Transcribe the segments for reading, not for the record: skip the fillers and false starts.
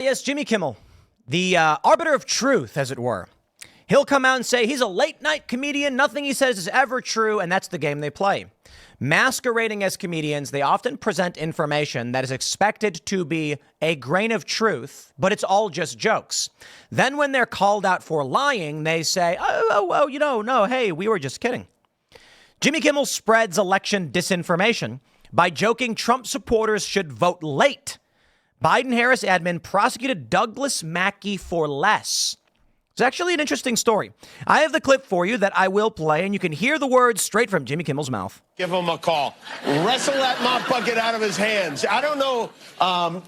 Yes, Jimmy Kimmel, the arbiter of truth, as it were. He'll come out and say he's a late-night comedian. Nothing he says is ever true, and that's the game they play. Masquerading as comedians, they often present information that is expected to be a grain of truth, but it's all just jokes. Then when they're called out for lying, they say, no, hey, we were just kidding. Jimmy Kimmel spreads election disinformation by joking Trump supporters should vote late. Biden-Harris admin prosecuted Douglas Mackey for less. It's actually an interesting story. I have the clip for you that I will play, and you can hear the words straight from Jimmy Kimmel's mouth. Give him a call. Wrestle that mop bucket out of his hands. I don't know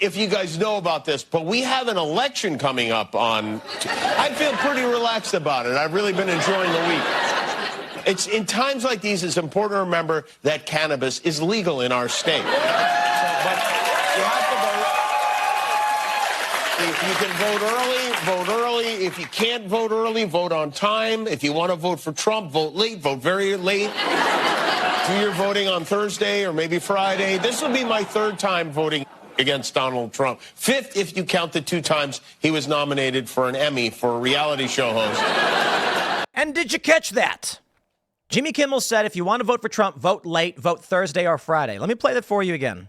if you guys know about this, but we have an election coming up on... I feel pretty relaxed about it. I've really been enjoying the week. It's in times like these, it's important to remember that cannabis is legal in our state. But you have to vote. If you can vote early, vote early. If you can't vote early, vote on time. If you want to vote for Trump, vote late, vote very late. Do your voting on Thursday or maybe Friday. This will be my third time voting against Donald Trump. Fifth, if you count the 2 times he was nominated for an Emmy for a reality show host. And did you catch that? Jimmy Kimmel said if you want to vote for Trump, vote late, vote Thursday or Friday. Let me play that for you again.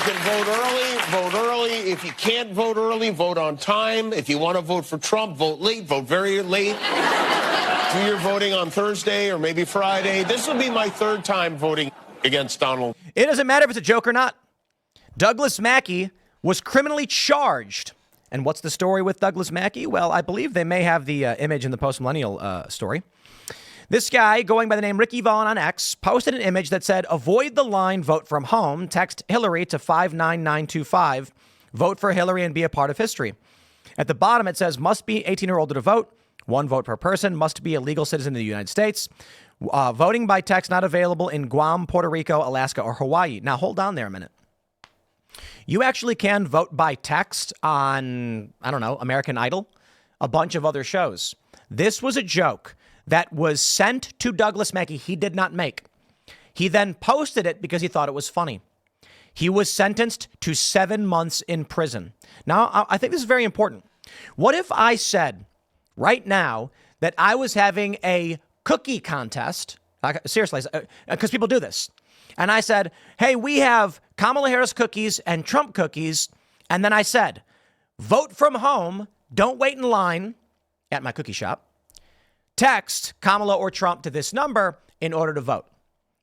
You can vote early, vote early. If you can't vote early, vote on time. If you want to vote for Trump, vote late, vote very late. Do your voting on Thursday or maybe Friday. This will be my third time voting against Donald. It doesn't matter if it's a joke or not. Douglas Mackey was criminally charged. And what's the story with Douglas Mackey? Well, I believe they may have the image in the post-millennial story. This guy, going by the name Ricky Vaughn on X, posted an image that said, avoid the line, vote from home, text Hillary to 59925, vote for Hillary and be a part of history. At the bottom, it says, must be 18 or older to vote, 1 vote per person, must be a legal citizen of the United States, voting by text not available in Guam, Puerto Rico, Alaska, or Hawaii. Now, hold on there a minute. You actually can vote by text on, American Idol, a bunch of other shows. This was a joke that was sent to Douglas Mackey. He did not make. He then posted it because he thought it was funny. He was sentenced to 7 months in prison. Now, I think this is very important. What if I said right now that I was having a cookie contest? Seriously, because people do this. And I said, hey, we have Kamala Harris cookies and Trump cookies. And then I said, vote from home. Don't wait in line at my cookie shop. Text Kamala or Trump to this number in order to vote.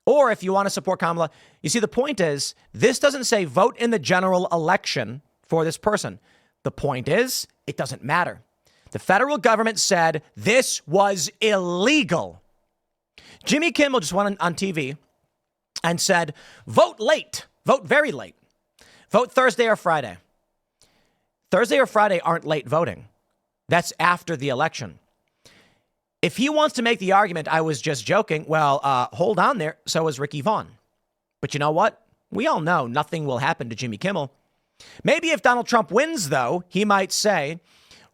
Or if you want to support Kamala, you see, the point is, this doesn't say vote in the general election for this person. The point is, it doesn't matter. The federal government said this was illegal. Jimmy Kimmel just went on TV and said, vote late, vote very late, vote Thursday or Friday. Thursday or Friday aren't late voting. That's after the election. If he wants to make the argument, I was just joking, well, hold on there. So is Ricky Vaughn. But you know what? We all know nothing will happen to Jimmy Kimmel. Maybe if Donald Trump wins, though, he might say,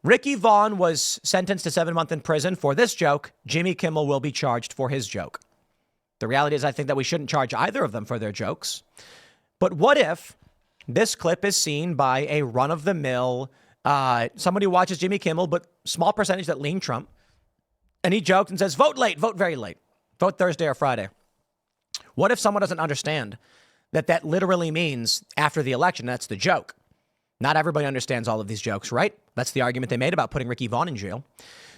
Ricky Vaughn was sentenced to 7 months in prison for this joke. Jimmy Kimmel will be charged for his joke. The reality is, I think that we shouldn't charge either of them for their jokes. But what if this clip is seen by a run-of-the-mill, somebody who watches Jimmy Kimmel, but small percentage that lean Trump, and he joked and says, vote late, vote very late, vote Thursday or Friday. What if someone doesn't understand that that literally means after the election? That's the joke. Not everybody understands all of these jokes, right? That's the argument they made about putting Ricky Vaughn in jail.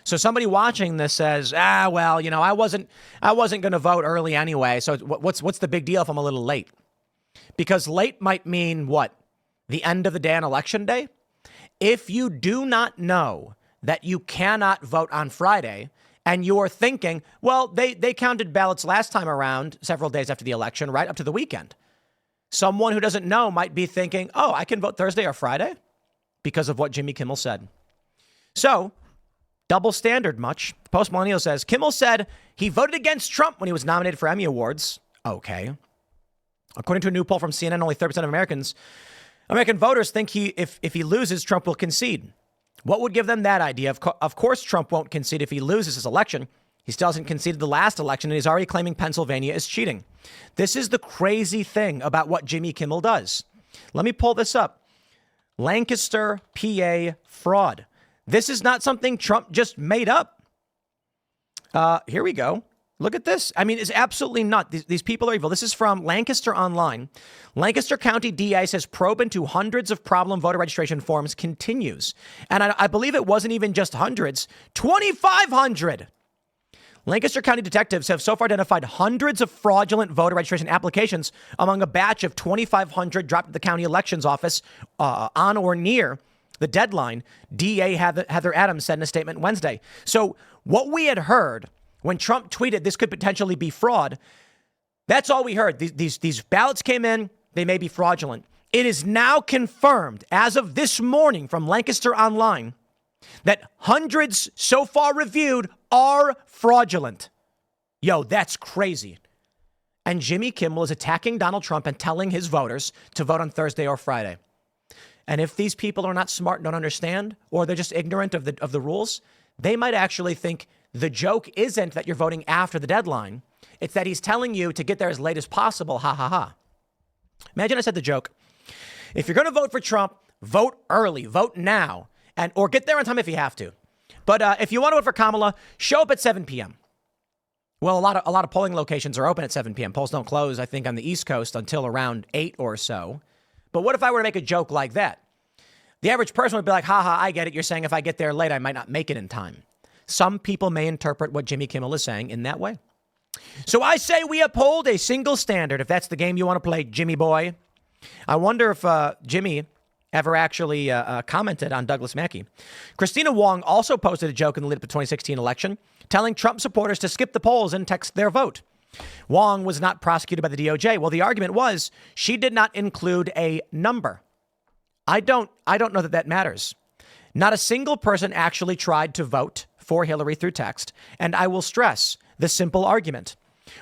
So somebody watching this says, I wasn't going to vote early anyway. So what's the big deal if I'm a little late? Because late might mean what? The end of the day on election day? If you do not know that you cannot vote on Friday, and you're thinking, well, they counted ballots last time around several days after the election, right up to the weekend. Someone who doesn't know might be thinking, oh, I can vote Thursday or Friday because of what Jimmy Kimmel said. So, double standard much. Post-millennial says, Kimmel said he voted against Trump when he was nominated for Emmy Awards. Okay. According to a new poll from CNN, only 30% of American voters think if he loses, Trump will concede. What would give them that idea? Of course, Trump won't concede if he loses his election. He still hasn't conceded the last election, and he's already claiming Pennsylvania is cheating. This is the crazy thing about what Jimmy Kimmel does. Let me pull this up. Lancaster, PA fraud. This is not something Trump just made up. Here we go. Look at this. I mean, it's absolutely not. These people are evil. This is from Lancaster Online. Lancaster County DA says probe into hundreds of problem voter registration forms continues. And I believe it wasn't even just hundreds, 2,500. Lancaster County detectives have so far identified hundreds of fraudulent voter registration applications among a batch of 2,500 dropped at the county elections office on or near the deadline, DA Heather Adams said in a statement Wednesday. So what we had heard when Trump tweeted this could potentially be fraud, that's all we heard. These ballots came in, they may be fraudulent. It is now confirmed as of this morning from Lancaster Online that hundreds so far reviewed are fraudulent. Yo, that's crazy. And Jimmy Kimmel is attacking Donald Trump and telling his voters to vote on Thursday or Friday. And if these people are not smart and don't understand, or they're just ignorant of the rules, they might actually think the joke isn't that you're voting after the deadline. It's that he's telling you to get there as late as possible. Ha ha ha. Imagine I said the joke. If you're going to vote for Trump, vote early, vote now, or get there on time if you have to. But if you want to vote for Kamala, show up at 7 p.m. Well, a lot of polling locations are open at 7 p.m. Polls don't close, I think, on the East Coast until around 8 or so. But what if I were to make a joke like that? The average person would be like, haha, I get it. You're saying if I get there late, I might not make it in time. Some people may interpret what Jimmy Kimmel is saying in that way. So I say we uphold a single standard if that's the game you want to play, Jimmy boy. I wonder if Jimmy ever actually commented on Douglas Mackey. Christina Wong also posted a joke in the lead up to the 2016 election, telling Trump supporters to skip the polls and text their vote. Wong was not prosecuted by the DOJ. Well, the argument was she did not include a number. I don't know that matters. Not a single person actually tried to vote for Hillary through text. And I will stress the simple argument.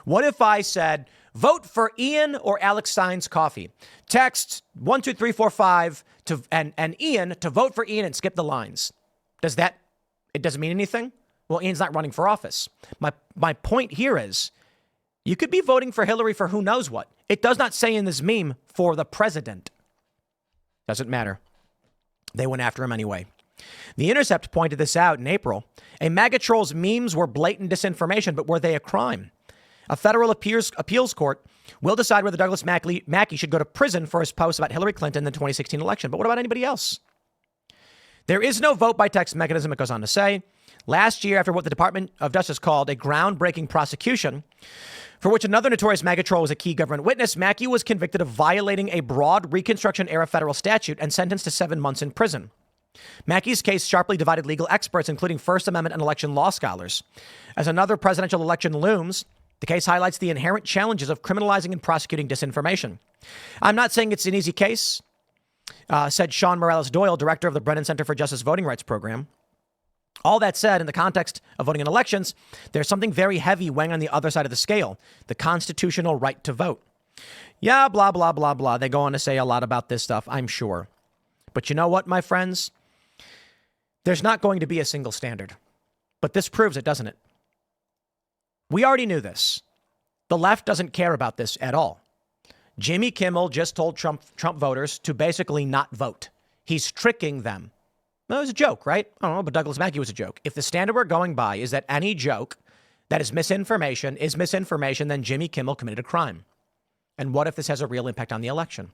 What if I said, vote for Ian or Alex Stein's coffee? Text 12345 and Ian to vote for Ian and skip the lines. It doesn't mean anything? Well, Ian's not running for office. My point here is you could be voting for Hillary for who knows what. It does not say in this meme for the president. Doesn't matter. They went after him anyway. The Intercept pointed this out in April. A MAGA troll's memes were blatant disinformation, but were they a crime? A federal appeals court will decide whether Douglas Mackey should go to prison for his posts about Hillary Clinton in the 2016 election. But what about anybody else? There is no vote by text mechanism, it goes on to say. Last year, after what the Department of Justice called a groundbreaking prosecution, for which another notorious MAGA troll was a key government witness, Mackey was convicted of violating a broad Reconstruction-era federal statute and sentenced to 7 months in prison. Mackey's case sharply divided legal experts, including First Amendment and election law scholars. As another presidential election looms, the case highlights the inherent challenges of criminalizing and prosecuting disinformation. I'm not saying it's an easy case, said Sean Morales-Doyle, director of the Brennan Center for Justice Voting Rights Program. All that said, in the context of voting in elections, there's something very heavy weighing on the other side of the scale, the constitutional right to vote. Yeah, blah, blah, blah, blah. They go on to say a lot about this stuff, I'm sure. But you know what, my friends? There's not going to be a single standard. But this proves it, doesn't it? We already knew this. The left doesn't care about this at all. Jimmy Kimmel just told Trump voters to basically not vote. He's tricking them. Well, it was a joke, right? I don't know, but Douglas Mackey was a joke. If the standard we're going by is that any joke that is misinformation, then Jimmy Kimmel committed a crime. And what if this has a real impact on the election?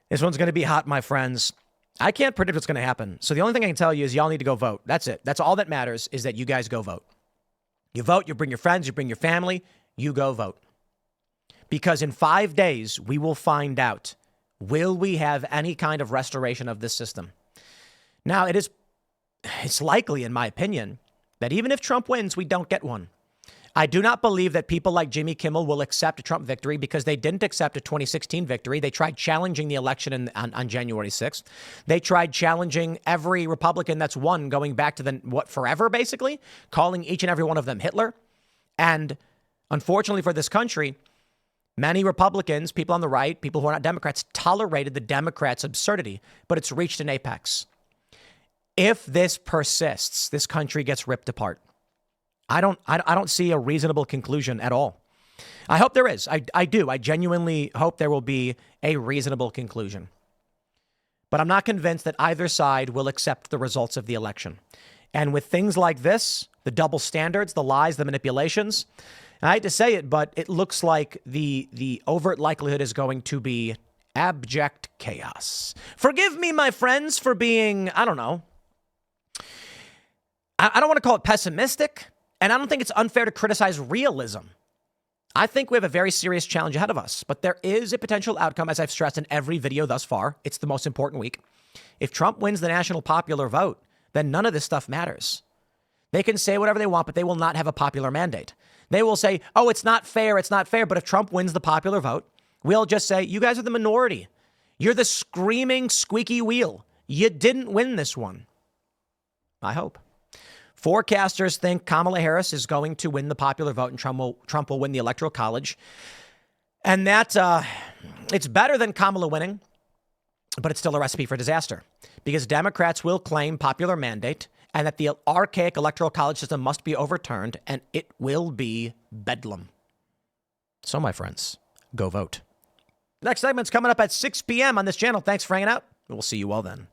This one's going to be hot, my friends. I can't predict what's going to happen. So the only thing I can tell you is y'all need to go vote. That's it. That's all that matters, is that you guys go vote. You vote, you bring your friends, you bring your family, you go vote. Because in 5 days, we will find out, will we have any kind of restoration of this system? Now, it's likely, in my opinion, that even if Trump wins, we don't get one. I do not believe that people like Jimmy Kimmel will accept a Trump victory because they didn't accept a 2016 victory. They tried challenging the election on January 6th. They tried challenging every Republican that's won going back to forever, basically, calling each and every one of them Hitler. And unfortunately for this country, many Republicans, people on the right, people who are not Democrats, tolerated the Democrats' absurdity, but it's reached an apex. If this persists, this country gets ripped apart. I don't see a reasonable conclusion at all. I hope there is. I do. I genuinely hope there will be a reasonable conclusion. but I'm not convinced that either side will accept the results of the election. And with things like this, the double standards, the lies, the manipulations, I hate to say it, but it looks like the overt likelihood is going to be abject chaos. Forgive me, my friends, for being, I don't know. I don't want to call it pessimistic, and I don't think it's unfair to criticize realism. I think we have a very serious challenge ahead of us, but there is a potential outcome, as I've stressed in every video thus far. It's the most important week. If Trump wins the national popular vote, then none of this stuff matters. They can say whatever they want, but they will not have a popular mandate. They will say, oh, it's not fair, it's not fair. But if Trump wins the popular vote, we'll just say, you guys are the minority. You're the screaming, squeaky wheel. You didn't win this one. I hope. Forecasters think Kamala Harris is going to win the popular vote and Trump will win the Electoral College. And that it's better than Kamala winning, but it's still a recipe for disaster because Democrats will claim popular mandate and that the archaic Electoral College system must be overturned, and it will be bedlam. So, my friends, go vote. Next segment's coming up at 6 p.m. on this channel. Thanks for hanging out. We'll see you all then.